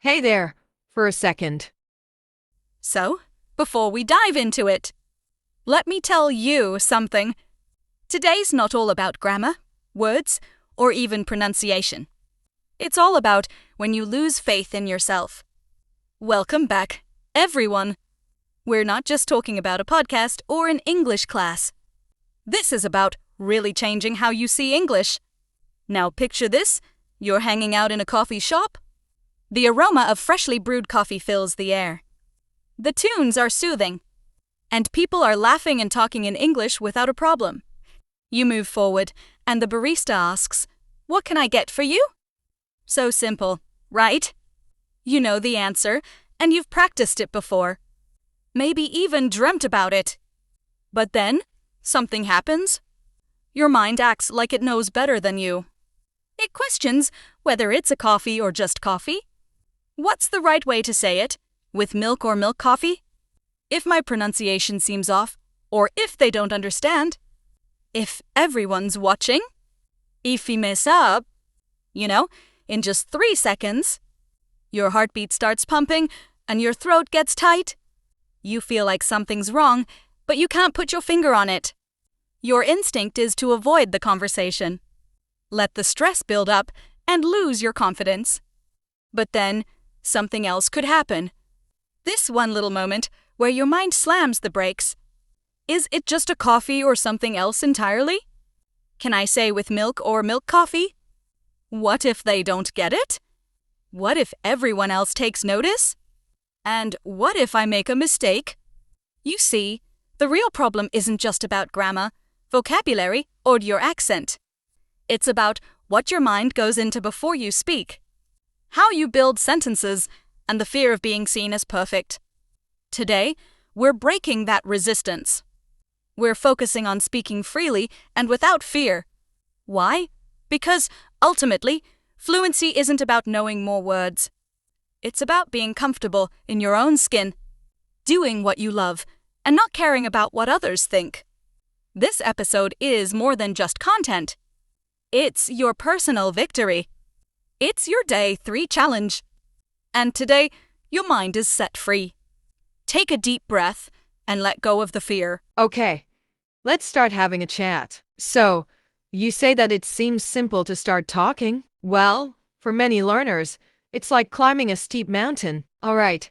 Hey there, for a second. So, before we dive into it, let me tell you something. Today's not all about grammar, words, or even pronunciation. It's all about when you lose faith in yourself. Welcome back, everyone. We're not just talking about a podcast or an English class. This is about really changing how you see English. Now picture this, you're hanging out in a coffee shop. The aroma of freshly brewed coffee fills the air. The tunes are soothing, and people are laughing and talking in English without a problem. You move forward, and the barista asks, "What can I get for you?" So simple, right? You know the answer, and you've practiced it before. Maybe even dreamt about it. But then, something happens. Your mind acts like it knows better than you. It questions whether it's a coffee or just coffee. What's the right way to say it? With milk or milk coffee? If my pronunciation seems off, or if they don't understand, if everyone's watching, if he mess up, in just 3 seconds, your heartbeat starts pumping and your throat gets tight. You feel like something's wrong, but you can't put your finger on it. Your instinct is to avoid the conversation. Let the stress build up and lose your confidence. But then, something else could happen. This one little moment where your mind slams the brakes. Is it just a coffee or something else entirely? Can I say with milk or milk coffee? What if they don't get it? What if everyone else takes notice? And what if I make a mistake? You see, the real problem isn't just about grammar, vocabulary, or your accent. It's about what your mind goes into before you speak, how you build sentences, and the fear of being seen as perfect. Today, we're breaking that resistance. We're focusing on speaking freely and without fear. Why? Because, ultimately, fluency isn't about knowing more words. It's about being comfortable in your own skin, doing what you love, and not caring about what others think. This episode is more than just content. It's your personal victory. It's your Day 3 challenge. And today, your mind is set free. Take a deep breath and let go of the fear. Okay, let's start having a chat. So, you say that it seems simple to start talking? Well, for many learners, it's like climbing a steep mountain. Alright,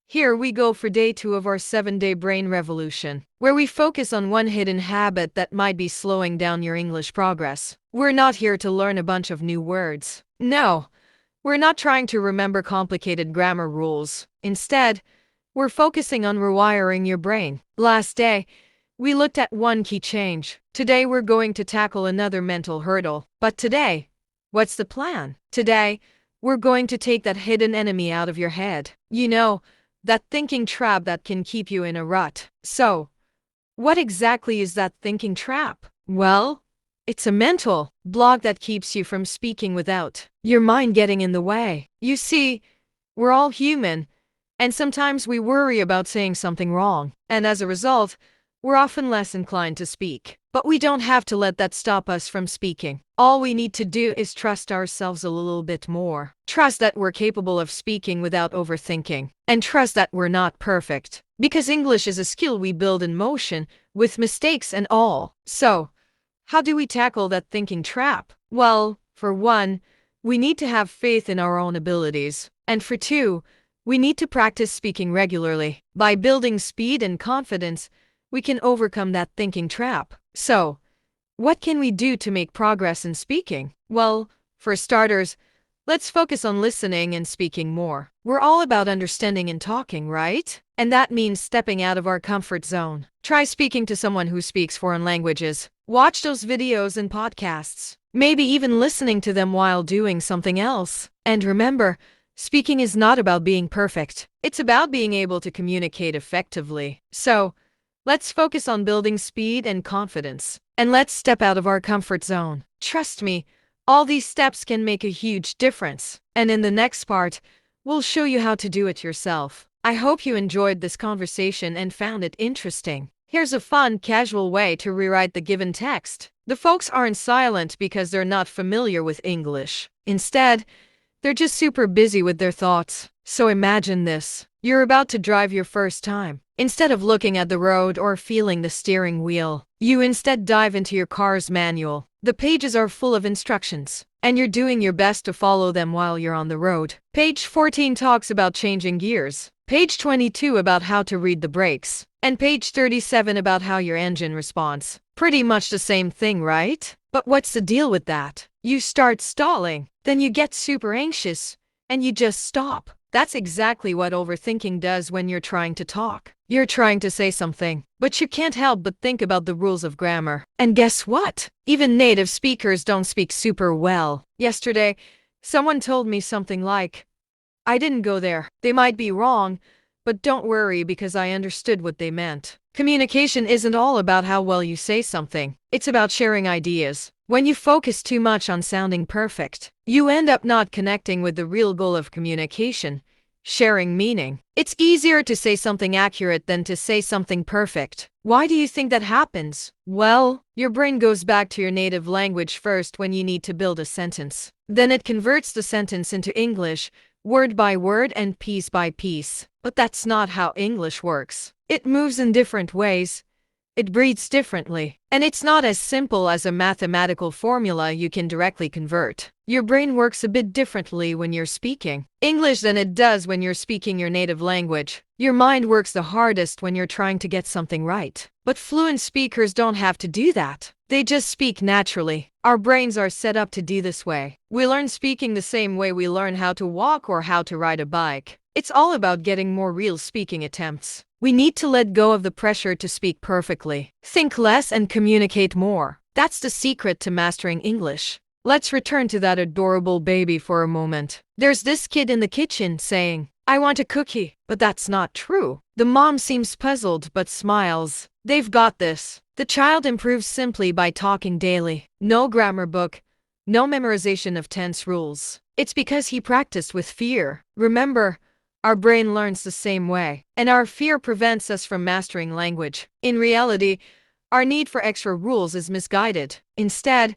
here we go for day 2 of our 7-day brain revolution, where we focus on one hidden habit that might be slowing down your English progress. We're not here to learn a bunch of new words. No, we're not trying to remember complicated grammar rules. Instead, we're focusing on rewiring your brain. Last day, we looked at one key change. Today, we're going to tackle another mental hurdle. But today, what's the plan? Today, we're going to take that hidden enemy out of your head. You know, that thinking trap that can keep you in a rut. So, what exactly is that thinking trap? Well, it's a mental block that keeps you from speaking without your mind getting in the way. You see, we're all human, and sometimes we worry about saying something wrong, and as a result, we're often less inclined to speak. But we don't have to let that stop us from speaking. All we need to do is trust ourselves a little bit more. Trust that we're capable of speaking without overthinking. And trust that we're not perfect. Because English is a skill we build in motion, with mistakes and all. So, how do we tackle that thinking trap? Well, for one, we need to have faith in our own abilities. And for two, we need to practice speaking regularly. By building speed and confidence, we can overcome that thinking trap. So, what can we do to make progress in speaking? Well, for starters, let's focus on listening and speaking more. We're all about understanding and talking, right? And that means stepping out of our comfort zone. Try speaking to someone who speaks foreign languages. Watch those videos and podcasts. Maybe even listening to them while doing something else. And remember, speaking is not about being perfect. It's about being able to communicate effectively. So, let's focus on building speed and confidence. And let's step out of our comfort zone. Trust me, all these steps can make a huge difference. And in the next part, we'll show you how to do it yourself. I hope you enjoyed this conversation and found it interesting. Here's a fun, casual way to rewrite the given text. The folks aren't silent because they're not familiar with English. Instead, They're just super busy with their thoughts. So imagine this. You're about to drive your first time. Instead of looking at the road or feeling the steering wheel, you instead dive into your car's manual. The pages are full of instructions, and you're doing your best to follow them while you're on the road. Page 14 talks about changing gears. Page 22 about how to read the brakes. And page 37 about how your engine responds. Pretty much the same thing, right? But what's the deal with that? You start stalling, then you get super anxious, and you just stop. That's exactly what overthinking does when you're trying to talk. You're trying to say something, but you can't help but think about the rules of grammar. And guess what? Even native speakers don't speak super well. Yesterday, someone told me something like, "I didn't go there." They might be wrong, but don't worry because I understood what they meant. Communication isn't all about how well you say something. It's about sharing ideas. When you focus too much on sounding perfect, you end up not connecting with the real goal of communication, sharing meaning. It's easier to say something accurate than to say something perfect. Why do you think that happens? Well, your brain goes back to your native language first when you need to build a sentence. Then it converts the sentence into English, word by word and piece by piece. But that's not how English works. It moves in different ways. It breathes differently. And it's not as simple as a mathematical formula you can directly convert. Your brain works a bit differently when you're speaking English than it does when you're speaking your native language. Your mind works the hardest when you're trying to get something right. But fluent speakers don't have to do that. They just speak naturally. Our brains are set up to do this way. We learn speaking the same way we learn how to walk or how to ride a bike. It's all about getting more real speaking attempts. We need to let go of the pressure to speak perfectly. Think less and communicate more. That's the secret to mastering English. Let's return to that adorable baby for a moment. There's this kid in the kitchen saying, "I want a cookie." But that's not true. The mom seems puzzled but smiles. They've got this. The child improves simply by talking daily. No grammar book. No memorization of tense rules. It's because he practiced with fear. Remember, our brain learns the same way, and our fear prevents us from mastering language. In reality, our need for extra rules is misguided. Instead,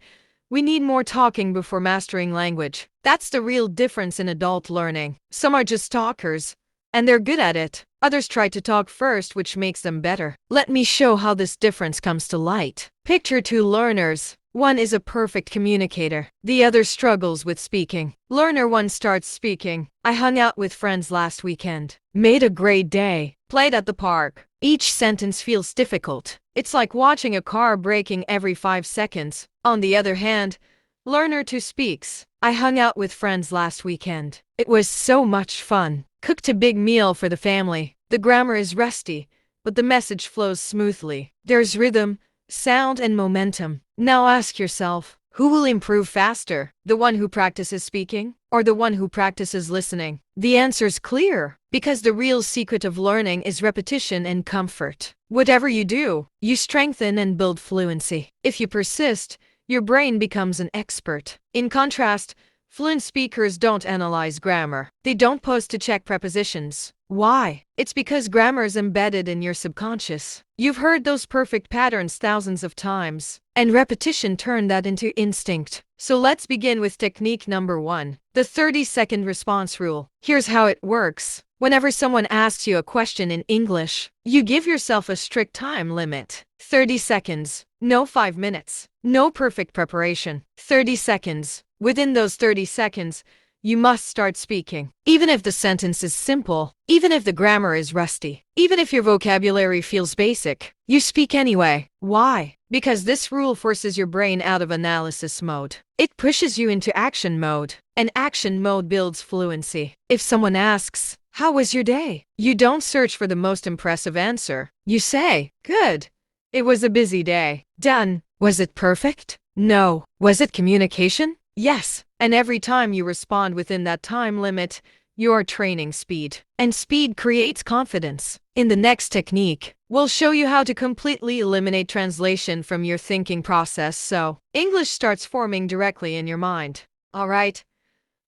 we need more talking before mastering language. That's the real difference in adult learning. Some are just talkers, and they're good at it. Others try to talk first, which makes them better. Let me show how this difference comes to light. Picture two learners. One is a perfect communicator. The other struggles with speaking. Learner 1 starts speaking. "I hung out with friends last weekend. Made a great day. Played at the park." Each sentence feels difficult. It's like watching a car braking every 5 seconds. On the other hand, Learner 2 speaks. "I hung out with friends last weekend. It was so much fun. Cooked a big meal for the family." The grammar is rusty, but the message flows smoothly. There's rhythm, sound, and momentum. Now ask yourself, who will improve faster? The one who practices speaking, or the one who practices listening? The answer's clear, because the real secret of learning is repetition and comfort. Whatever you do, you strengthen and build fluency. If you persist, your brain becomes an expert. In contrast, fluent speakers don't analyze grammar. They don't pause to check prepositions. Why? It's because grammar is embedded in your subconscious. You've heard those perfect patterns thousands of times, and repetition turned that into instinct. So let's begin with technique number 1, the 30-second response rule. Here's how it works. Whenever someone asks you a question in English, you give yourself a strict time limit. 30 seconds. No 5 minutes. No perfect preparation. 30 seconds. Within those 30 seconds, you must start speaking. Even if the sentence is simple, even if the grammar is rusty, even if your vocabulary feels basic, you speak anyway. Why? Because this rule forces your brain out of analysis mode. It pushes you into action mode, and action mode builds fluency. If someone asks, "How was your day?" you don't search for the most impressive answer. You say, "Good. It was a busy day." Done. Was it perfect? No. Was it communication? Yes. And every time you respond within that time limit, you're training speed. And speed creates confidence. In the next technique, we'll show you how to completely eliminate translation from your thinking process so English starts forming directly in your mind. Alright,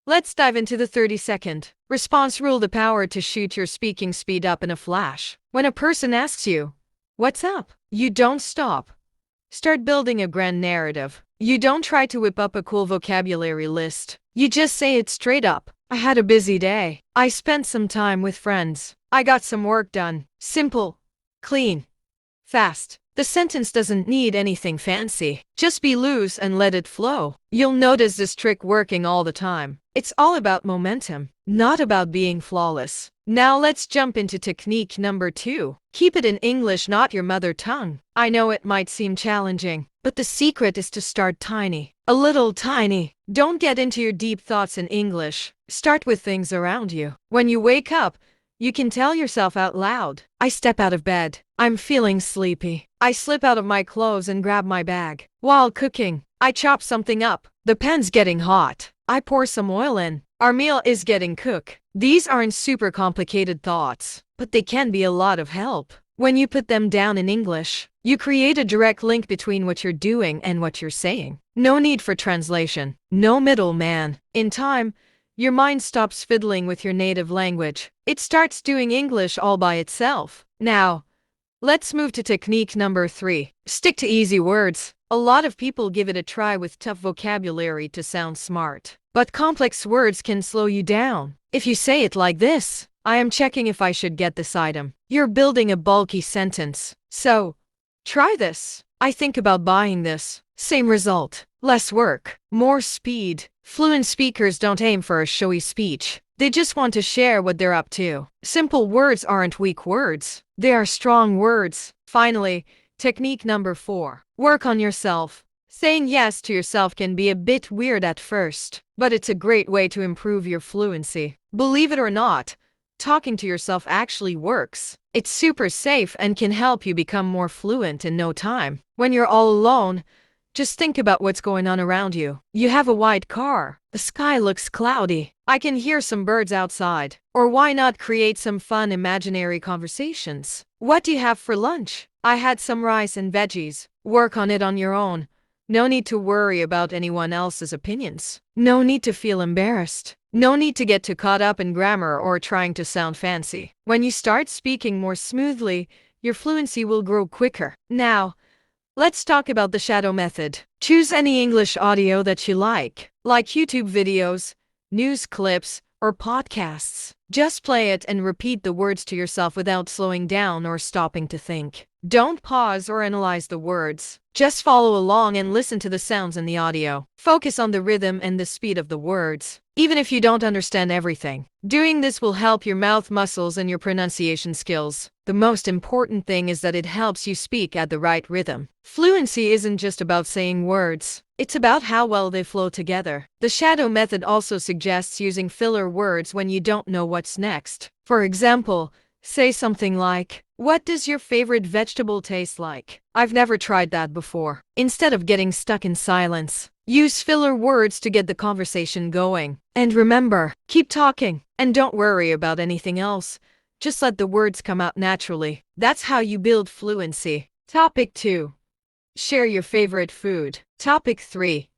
let's dive into the 30-second response rule, the power to shoot your speaking speed up in a flash. When a person asks you, "What's up?" you don't stop. Start building a grand narrative. You don't try to whip up a cool vocabulary list. You just say it straight up. I had a busy day. I spent some time with friends. I got some work done. Simple, clean, fast. The sentence doesn't need anything fancy. Just be loose and let it flow. You'll notice this trick working all the time. It's all about momentum, not about being flawless. Now let's jump into technique number 2. Keep it in English, not your mother tongue. I know it might seem challenging, but the secret is to start tiny. A little tiny. Don't get into your deep thoughts in English. Start with things around you. When you wake up, you can tell yourself out loud, I step out of bed. I'm feeling sleepy. I slip out of my clothes and grab my bag. While cooking, I chop something up. The pan's getting hot. I pour some oil in. Our meal is getting cooked. These aren't super complicated thoughts, but they can be a lot of help. When you put them down in English, you create a direct link between what you're doing and what you're saying. No need for translation. No middleman. In time, your mind stops fiddling with your native language. It starts doing English all by itself. Now, let's move to technique number 3. Stick to easy words. A lot of people give it a try with tough vocabulary to sound smart. But complex words can slow you down. If you say it like this, I am checking if I should get this item. You're building a bulky sentence. So, try this. I think about buying this. Same result. Less work. More speed. Fluent speakers don't aim for a showy speech. They just want to share what they're up to. Simple words aren't weak words. They are strong words. Finally, technique number 4. Work on yourself. Saying yes to yourself can be a bit weird at first, but it's a great way to improve your fluency. Believe it or not, talking to yourself actually works. It's super safe and can help you become more fluent in no time. When you're all alone, just think about what's going on around you. You have a white car. The sky looks cloudy. I can hear some birds outside. Or why not create some fun imaginary conversations? What do you have for lunch? I had some rice and veggies. Work on it on your own. No need to worry about anyone else's opinions. No need to feel embarrassed. No need to get too caught up in grammar or trying to sound fancy. When you start speaking more smoothly, your fluency will grow quicker. Now, let's talk about the shadow method. Choose any English audio that you like YouTube videos, news clips, or podcasts. Just play it and repeat the words to yourself without slowing down or stopping to think. Don't pause or analyze the words. Just follow along and listen to the sounds in the audio. Focus on the rhythm and the speed of the words, even if you don't understand everything. Doing this will help your mouth muscles and your pronunciation skills. The most important thing is that it helps you speak at the right rhythm. Fluency isn't just about saying words. It's about how well they flow together. The shadow method also suggests using filler words when you don't know what's next. For example, say something like, "What does your favorite vegetable taste like?" I've never tried that before. Instead of getting stuck in silence, use filler words to get the conversation going. And remember, keep talking and don't worry about anything else. Just let the words come out naturally. That's how you build fluency. Topic 2. Share your favorite food. Topic 3.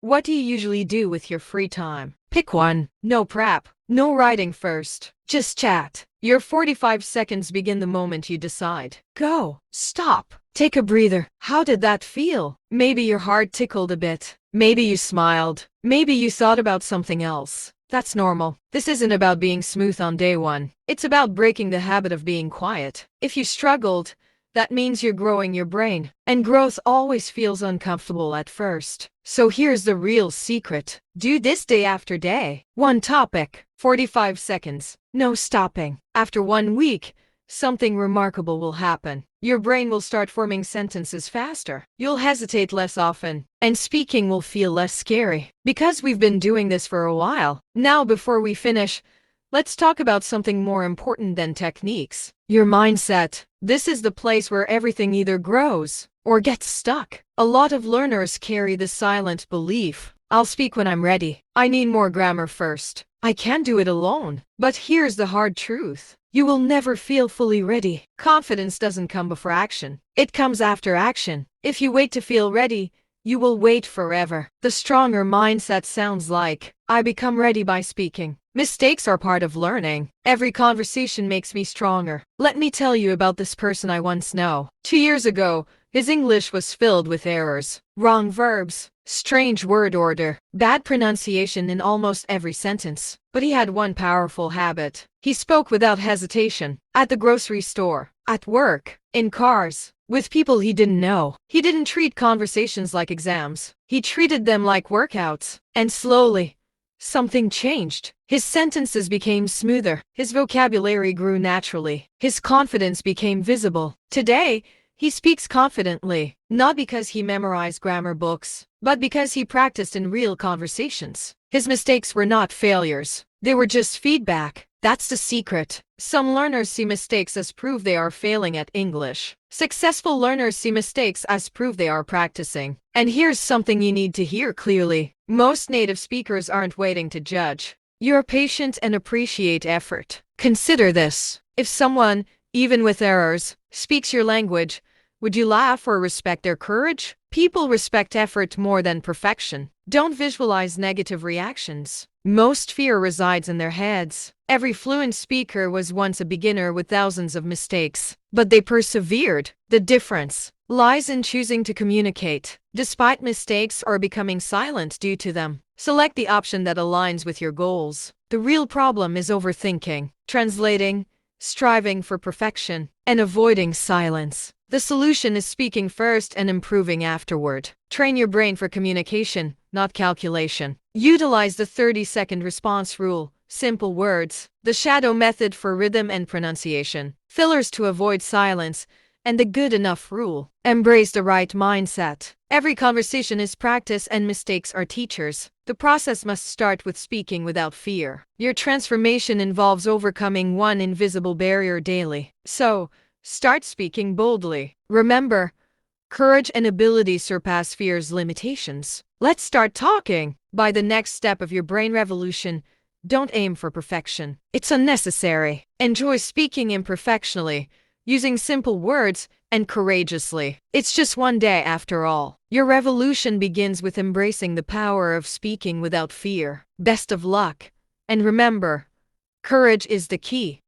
What do you usually do with your free time? Pick one. No prep. No writing first. Just chat. Your 45 seconds begin the moment you decide. Go. Stop. Take a breather. How did that feel? Maybe your heart tickled a bit. Maybe you smiled. Maybe you thought about something else. That's normal. This isn't about being smooth on day one. It's about breaking the habit of being quiet. If you struggled, that means you're growing your brain. And growth always feels uncomfortable at first. So here's the real secret. Do this day after day. One topic, 45 seconds. No stopping. After 1 week, something remarkable will happen. Your brain will start forming sentences faster. You'll hesitate less often. And speaking will feel less scary. Because we've been doing this for a while. Now before we finish, let's talk about something more important than techniques. Your mindset. This is the place where everything either grows or gets stuck. A lot of learners carry the silent belief, I'll speak when I'm ready. I need more grammar first. I can't do it alone. But here's the hard truth. You will never feel fully ready. Confidence doesn't come before action. It comes after action. If you wait to feel ready, you will wait forever. The stronger mindset sounds like, I become ready by speaking. Mistakes are part of learning. Every conversation makes me stronger. Let me tell you about this person I once know. 2 years ago, His English was filled with errors, wrong verbs, strange word order, bad pronunciation in almost every sentence. But he had one powerful habit. He spoke without hesitation. At the grocery store, at work, in cars, with people he didn't know. He didn't treat conversations like exams. He treated them like workouts. And slowly, something changed. His sentences became smoother. His vocabulary grew naturally. His confidence became visible. Today, he speaks confidently, not because he memorized grammar books, but because he practiced in real conversations. His mistakes were not failures. They were just feedback. That's the secret. Some learners see mistakes as proof they are failing at English. Successful learners see mistakes as proof they are practicing. And here's something you need to hear clearly. Most native speakers aren't waiting to judge. You're patient and appreciate effort. Consider this. If someone, even with errors, speaks your language, would you laugh or respect their courage? People respect effort more than perfection. Don't visualize negative reactions. Most fear resides in their heads. Every fluent speaker was once a beginner with thousands of mistakes, but they persevered. The difference lies in choosing to communicate, despite mistakes, or becoming silent due to them. Select the option that aligns with your goals. The real problem is overthinking, translating, striving for perfection, and avoiding silence. The solution is speaking first and improving afterward. Train your brain for communication, not calculation. Utilize the 30-second response rule, simple words, the shadow method for rhythm and pronunciation, fillers to avoid silence, and the good enough rule. Embrace the right mindset. Every conversation is practice and mistakes are teachers. The process must start with speaking without fear. Your transformation involves overcoming one invisible barrier daily. So, start speaking boldly. Remember, courage and ability surpass fear's limitations. Let's start talking. By the next step of your brain revolution, don't aim for perfection. It's unnecessary. Enjoy speaking imperfectionally, using simple words, and courageously. It's just one day after all. Your revolution begins with embracing the power of speaking without fear. Best of luck. And remember, courage is the key.